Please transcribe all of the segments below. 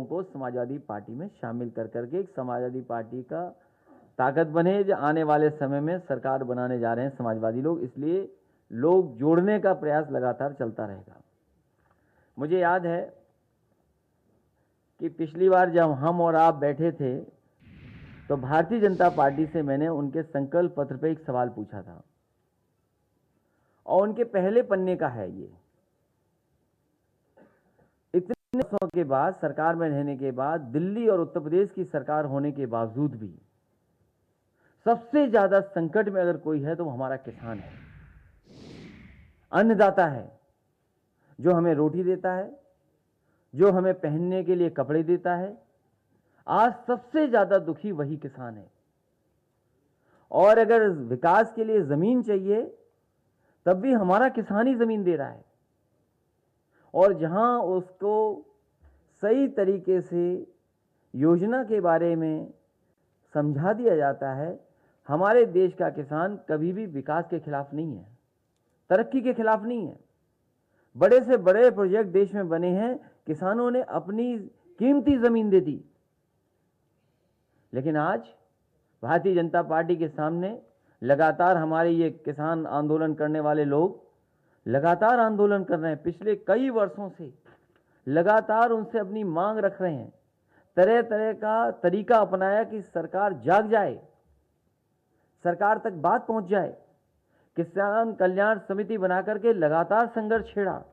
को समाजवादी पार्टी में शामिल कर करके एक समाजवादी पार्टी का ताकत बने। जो आने वाले समय में सरकार बनाने जा रहे हैं समाजवादी लोग, इसलिए लोग जोड़ने का प्रयास लगातार चलता रहेगा। मुझे याद है कि पिछली बार जब हम और आप बैठे थे तो भारतीय जनता पार्टी से मैंने उनके संकल्प पत्र पे एक सवाल पूछा था और उनके पहले पन्ने का है ये। इतने वर्षों के बाद, सरकार में रहने के बाद, दिल्ली और उत्तर प्रदेश की सरकार होने के बावजूद भी सबसे ज्यादा संकट में अगर कोई है तो वो हमारा किसान है, अन्नदाता है, जो हमें रोटी देता है, जो हमें पहनने के लिए कपड़े देता है। आज सबसे ज्यादा दुखी वही किसान है। और अगर विकास के लिए जमीन चाहिए तब भी हमारा किसान ही जमीन दे रहा है। और जहां उसको सही तरीके से योजना के बारे में समझा दिया जाता है, हमारे देश का किसान कभी भी विकास के खिलाफ नहीं है, तरक्की के खिलाफ नहीं है। बड़े से बड़े प्रोजेक्ट देश में बने हैं, किसानों ने अपनी कीमती जमीन दे दी। लेकिन आज भारतीय जनता पार्टी के सामने लगातार हमारे ये किसान आंदोलन करने वाले लोग लगातार आंदोलन कर रहे हैं। पिछले कई वर्षों से लगातार उनसे अपनी मांग रख रहे हैं, तरह तरह का तरीका अपनाया कि सरकार जाग जाए, सरकार तक बात पहुंच जाए। किसान कल्याण समिति बनाकर के लगातार संघर्ष छेड़ा।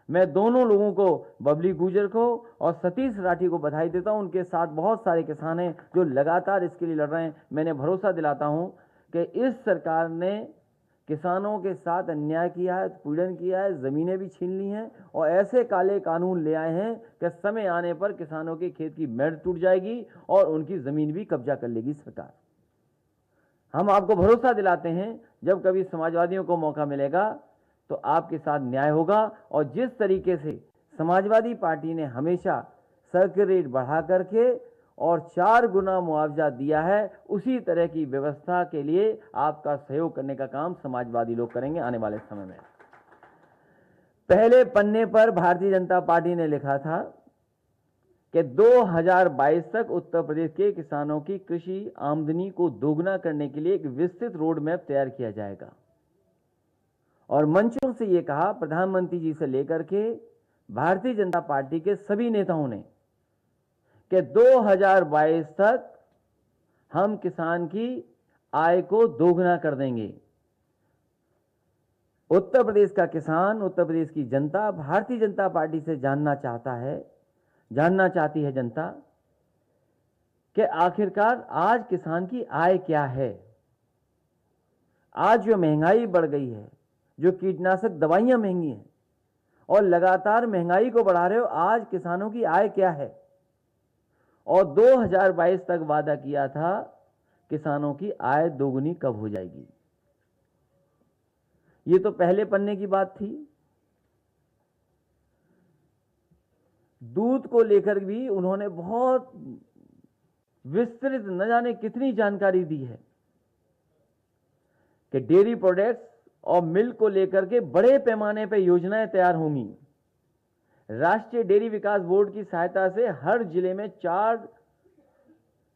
मैं दोनों लोगों को, बबली गुर्जर को और सतीश राठी को बधाई देता हूं। उनके साथ बहुत सारे किसान हैं जो लगातार इसके लिए लड़ रहे हैं। मैंने भरोसा दिलाता हूं कि इस सरकार ने किसानों के साथ अन्याय किया है, पीड़न किया है, जमीनें भी छीन ली हैं और ऐसे काले कानून ले आए हैं कि समय आने पर किसानों के खेत की मेड़ टूट जाएगी और उनकी जमीन भी कब्जा कर लेगी सरकार। हम आपको भरोसा दिलाते हैं, जब कभी समाजवादियों को मौका मिलेगा तो आपके साथ न्याय होगा। और जिस तरीके से समाजवादी पार्टी ने हमेशा सर्किल रेट बढ़ा करके और 4 गुना मुआवजा दिया है, उसी तरह की व्यवस्था के लिए आपका सहयोग करने का काम समाजवादी लोग करेंगे आने वाले समय में। पहले पन्ने पर भारतीय जनता पार्टी ने लिखा था कि 2022 तक उत्तर प्रदेश के किसानों की कृषि आमदनी को दोगुना करने के लिए एक विस्तृत रोड मैप तैयार किया जाएगा। और मंचों से यह कहा, प्रधानमंत्री जी से लेकर के भारतीय जनता पार्टी के सभी नेताओं ने, कि 2022 तक हम किसान की आय को दोगुना कर देंगे। उत्तर प्रदेश का किसान, उत्तर प्रदेश की जनता भारतीय जनता पार्टी से जानना चाहती है जनता कि आखिरकार आज किसान की आय क्या है। आज जो महंगाई बढ़ गई है, जो कीटनाशक दवाइयां महंगी हैं और लगातार महंगाई को बढ़ा रहे हो, आज किसानों की आय क्या है। और 2022 तक वादा किया था किसानों की आय दोगुनी कब हो जाएगी। ये तो पहले पन्ने की बात थी। दूध को लेकर भी उन्होंने बहुत विस्तृत न जाने कितनी जानकारी दी है कि डेयरी प्रोडक्ट्स और मिल्क को लेकर के बड़े पैमाने पर योजनाएं तैयार होंगी। राष्ट्रीय डेयरी विकास बोर्ड की सहायता से हर जिले में 4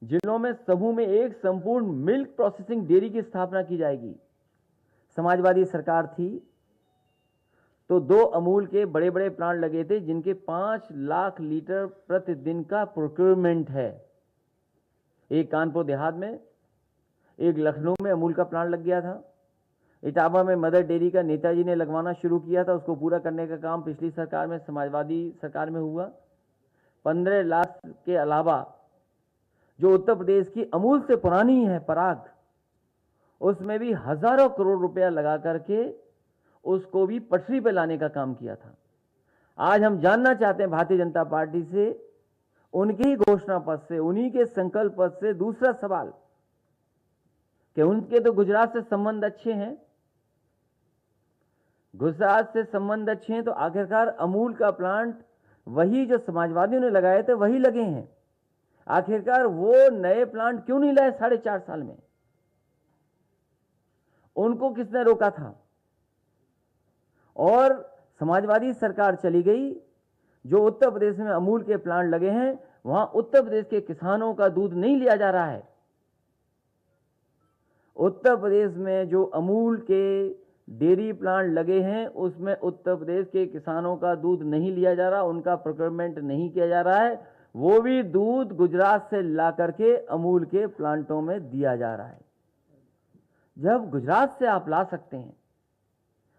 जिलों में समूह में एक संपूर्ण मिल्क प्रोसेसिंग डेयरी की स्थापना की जाएगी। समाजवादी सरकार थी तो 2 अमूल के बड़े बड़े प्लांट लगे थे, जिनके 5 लाख लीटर प्रतिदिन का प्रोक्योरमेंट है। एक कानपुर देहात में, एक लखनऊ में अमूल का प्लांट लग गया था। इटावा में मदर डेयरी का नेताजी ने लगवाना शुरू किया था। उसको पूरा करने का काम पिछली सरकार में, समाजवादी सरकार में हुआ। 15 लाख के अलावा जो उत्तर प्रदेश की अमूल से पुरानी है पराग, उसमें भी हजारों करोड़ रुपया लगा करके उसको भी पटरी पे लाने का काम किया था। आज हम जानना चाहते हैं भारतीय जनता पार्टी से, उनके ही घोषणा पत्र से, उन्हीं के संकल्प पत्र से दूसरा सवाल कि उनके तो गुजरात से संबंध अच्छे हैं, गुजरात से संबंध अच्छे हैं तो आखिरकार अमूल का प्लांट वही जो समाजवादियों ने लगाए थे वही लगे हैं। आखिरकार वो नए प्लांट क्यों नहीं लाए 4.5 साल में? उनको किसने रोका था? और समाजवादी सरकार चली गई जो उत्तर प्रदेश में अमूल के प्लांट लगे हैं, वहां उत्तर प्रदेश के किसानों का दूध नहीं लिया जा रहा है। उत्तर प्रदेश में जो अमूल के डेयरी प्लांट लगे हैं, उसमें उत्तर प्रदेश के किसानों का दूध नहीं लिया जा रहा, उनका प्रोक्योरमेंट नहीं किया जा रहा है। वो भी दूध गुजरात से ला करके अमूल के प्लांटों में दिया जा रहा है। जब गुजरात से आप ला सकते हैं,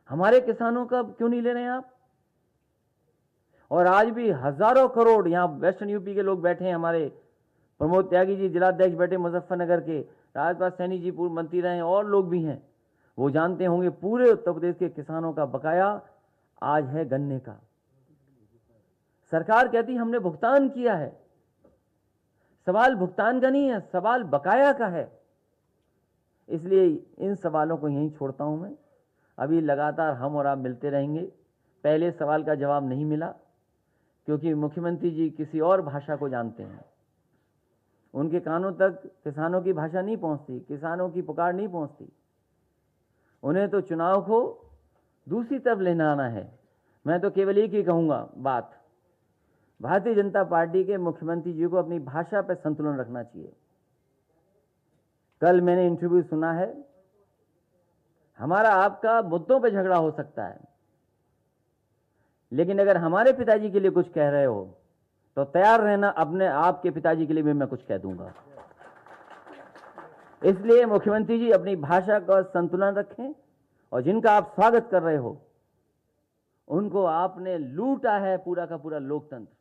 हमारे किसानों का क्यों नहीं ले रहे हैं आप? और आज भी हजारों करोड़, यहां वेस्टर्न यूपी के लोग बैठे हैं, हमारे प्रमोद त्यागी जी जिलाध्यक्ष बैठे मुजफ्फरनगर के, राजपाल सैनी जी पूर्व मंत्री रहे, और लोग भी हैं, वो जानते होंगे पूरे उत्तर प्रदेश के किसानों का बकाया आज है गन्ने का। सरकार कहती हमने भुगतान किया है। सवाल भुगतान का नहीं है, सवाल बकाया का है। इसलिए इन सवालों को यहीं छोड़ता हूं मैं। अभी लगातार हम और आप मिलते रहेंगे। पहले सवाल का जवाब नहीं मिला क्योंकि मुख्यमंत्री जी किसी और भाषा को जानते हैं। उनके कानों तक किसानों की भाषा नहीं पहुंचती, किसानों की पुकार नहीं पहुंचती। उन्हें तो चुनाव को दूसरी तरफ लेना आना है। मैं तो केवल एक ही कहूंगा बात, भारतीय जनता पार्टी के मुख्यमंत्री जी को अपनी भाषा पर संतुलन रखना चाहिए। कल मैंने इंटरव्यू सुना है, हमारा आपका मुद्दों पे झगड़ा हो सकता है, लेकिन अगर हमारे पिताजी के लिए कुछ कह रहे हो तो तैयार रहना, अपने आपके पिताजी के लिए भी मैं कुछ कह दूंगा। इसलिए मुख्यमंत्री जी अपनी भाषा का संतुलन रखें, और जिनका आप स्वागत कर रहे हो उनको आपने लूटा है पूरा का पूरा लोकतंत्र।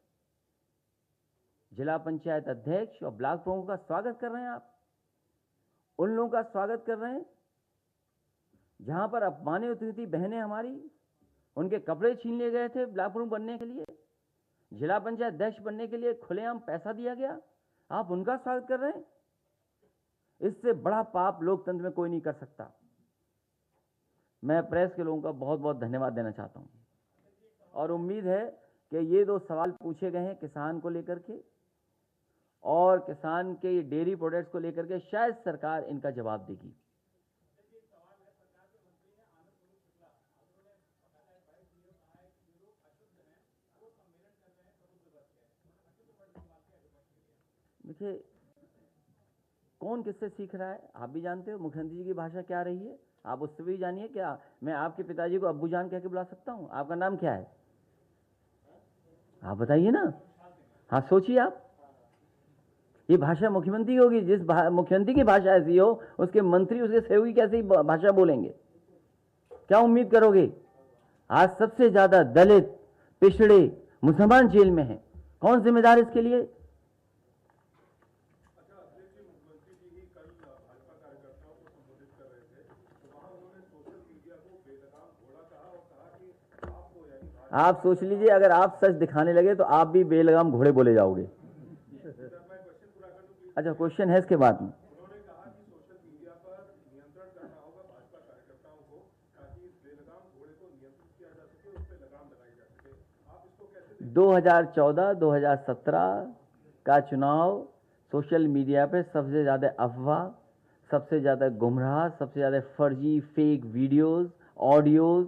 जिला पंचायत अध्यक्ष और ब्लॉक प्रमुख का स्वागत कर रहे हैं आप, उन लोगों का स्वागत कर रहे हैं जहां पर अपमानित हुई थी बहनें हमारी, उनके कपड़े छीन लिए गए थे ब्लॉक प्रमुख बनने के लिए, जिला पंचायत अध्यक्ष बनने के लिए खुलेआम पैसा दिया गया, आप उनका स्वागत कर रहे हैं। इससे बड़ा पाप लोकतंत्र में कोई नहीं कर सकता। मैं प्रेस के लोगों का बहुत बहुत धन्यवाद देना चाहता हूं, और उम्मीद है कि ये 2 सवाल पूछे गए हैं किसान को लेकर के और किसान के डेयरी प्रोडक्ट्स को लेकर के, शायद सरकार इनका जवाब देगी। देखिए, कौन किससे सीख रहा है आप भी जानते हो। मुख्यमंत्री जी की भाषा क्या रही है आप उससे भी जानिए। क्या मैं आपके पिताजी को अब्बू जान कह के बुला सकता हूं? आपका नाम क्या है आप बताइए ना। हाँ, सोचिए आप, ये भाषा मुख्यमंत्री होगी। जिस मुख्यमंत्री की भाषा ऐसी हो, उसके मंत्री, उसके सहयोगी कैसी भाषा बोलेंगे? क्या उम्मीद करोगे? आज सबसे ज्यादा दलित, पिछड़े, मुसलमान जेल में हैं। कौन जिम्मेदार इसके लिए? आप सोच लीजिए, अगर आप सच दिखाने लगे तो आप भी बेलगाम घोड़े बोले जाओगे। अच्छा, क्वेश्चन है इसके बाद में। उन्होंने कहा कि सोशल मीडिया पर नियंत्रण करना होगा भाजपा कार्यकर्ताओं को, ताकि इस बेलगाम घोड़े को नियंत्रित किया जा सके, उस पर लगाम लगाई जा सके। आप इसको कैसे? 2014-2017 का चुनाव सोशल मीडिया पे सबसे ज्यादा अफवाह, सबसे ज्यादा गुमराह, सबसे ज्यादा फर्जी फेक वीडियोस, ऑडियोज,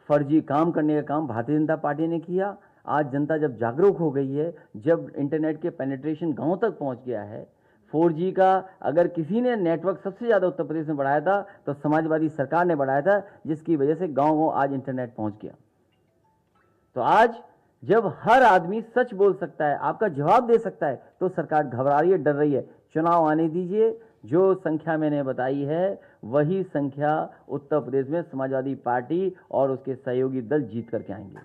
फर्जी काम करने का काम भारतीय जनता पार्टी ने किया। आज जनता जब जागरूक हो गई है, जब इंटरनेट के पेनिट्रेशन गांव तक पहुंच गया है, 4G का अगर किसी ने नेटवर्क सबसे ज्यादा उत्तर प्रदेश में बढ़ाया था तो समाजवादी सरकार ने बढ़ाया था, जिसकी वजह से गांव-गांव आज इंटरनेट पहुंच गया। तो आज जब हर आदमी सच बोल सकता है, आपका जवाब दे सकता है, तो सरकार घबरा रही है, डर रही है। चुनाव आने दीजिए, जो संख्या मैंने बताई है वही संख्या उत्तर प्रदेश में समाजवादी पार्टी और उसके सहयोगी दल जीत करके आएंगे।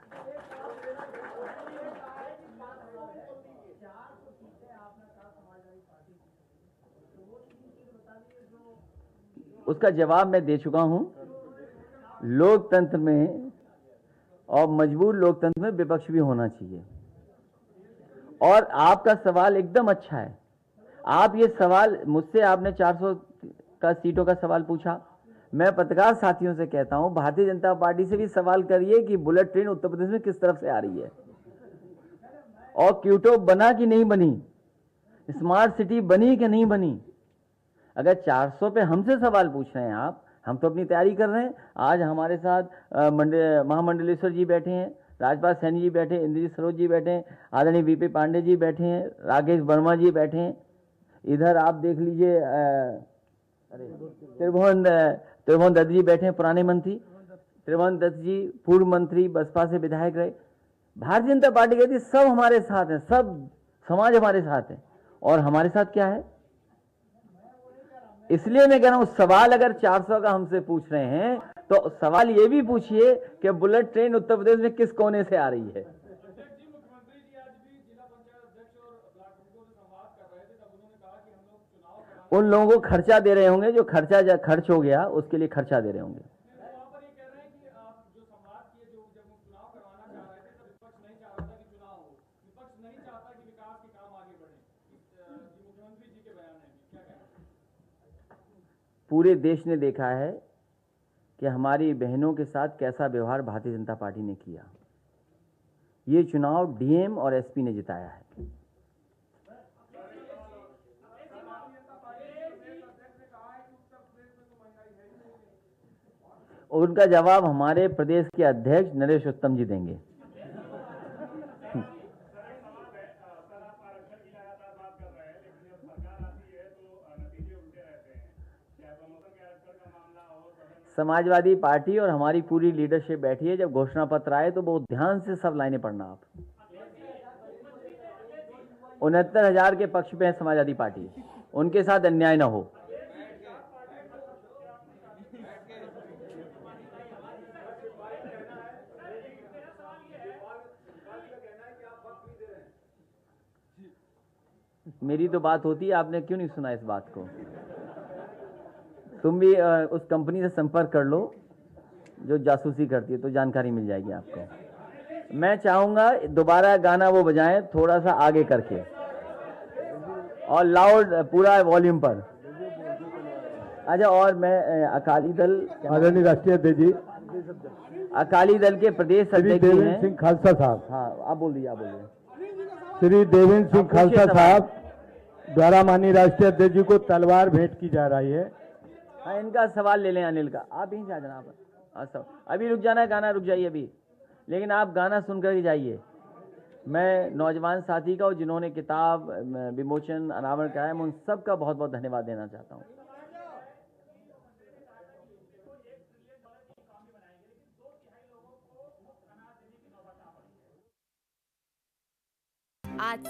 उसका जवाब मैं दे चुका हूं। लोकतंत्र में और मजबूत लोकतंत्र में विपक्ष भी होना चाहिए। और आपका सवाल एकदम अच्छा है। आप ये सवाल मुझसे, आपने 400 का सीटों का सवाल पूछा। मैं पत्रकार साथियों से कहता हूं, भारतीय जनता पार्टी से भी सवाल करिए कि बुलेट ट्रेन उत्तर प्रदेश में किस तरफ से आ रही है, और क्यूटो बना कि नहीं बनी, स्मार्ट सिटी बनी कि नहीं बनी। अगर 400 पे हमसे सवाल पूछ रहे हैं आप, हम तो अपनी तैयारी कर रहे हैं। आज हमारे साथ महामंडलेश्वर जी बैठे हैं, राजपाल सैनी जी बैठे, इंद्रजीत सरोज जी बैठे हैं, आदरणीय वीपी पांडे जी बैठे हैं, राकेश वर्मा जी बैठे हैं। इधर आप देख लीजिए त्रिभुवन दत्त जी बैठे हैं, पुराने मंत्री त्रिभुवन दत्त जी, पूर्व मंत्री, बसपा से विधायक रहे। भारतीय जनता पार्टी कहती है सब हमारे साथ है, सब समाज हमारे साथ है। और हमारे साथ क्या है? इसलिए मैं कह रहा हूं, सवाल अगर 400 का हमसे पूछ रहे हैं तो सवाल ये भी पूछिए कि बुलेट ट्रेन उत्तर प्रदेश में किस कोने से आ रही है। उन लोगों को खर्चा दे रहे होंगे, जो खर्च हो गया उसके लिए खर्चा दे रहे होंगे। पूरे देश ने देखा है कि हमारी बहनों के साथ कैसा व्यवहार भारतीय जनता पार्टी ने किया। ये चुनाव डीएम और एसपी ने जिताया है। उनका जवाब हमारे प्रदेश के अध्यक्ष नरेश उत्तम जी देंगे। समाजवादी पार्टी और हमारी पूरी लीडरशिप बैठी है। जब घोषणा पत्र आए तो बहुत ध्यान से सब लाइनें पढ़ना। आप 69,000 के पक्ष पे है समाजवादी पार्टी, उनके साथ अन्याय ना हो। मेरी तो बात होती है, आपने क्यों नहीं सुना इस बात को? तुम भी उस कंपनी से संपर्क कर लो जो जासूसी करती है, तो जानकारी मिल जाएगी आपको। मैं चाहूंगा दोबारा गाना वो बजाएं थोड़ा सा आगे करके और लाउड पूरा वॉल्यूम पर। अच्छा, और मैं अकाली दल आदरणीय राष्ट्रीय अध्यक्ष जी, अकाली दल के प्रदेश अध्यक्ष देवेंद्र सिंह खालसा साहब। हाँ, आप बोल दीजिए, आप बोलिए। श्री देवेंद्र सिंह खालसा साहब द्वारा माननीय राष्ट्रीय अध्यक्ष जी को तलवार भेंट की जा रही है। हाँ, इनका सवाल ले लें अनिल का। आप यहीं से आ जाना। आप अभी रुक जाना है, गाना रुक जाइए अभी, लेकिन आप गाना सुनकर ही जाइए। मैं नौजवान साथी का और जिन्होंने किताब विमोचन अनावरण कराया, मैं उन सबका बहुत बहुत धन्यवाद देना चाहता हूँ। आज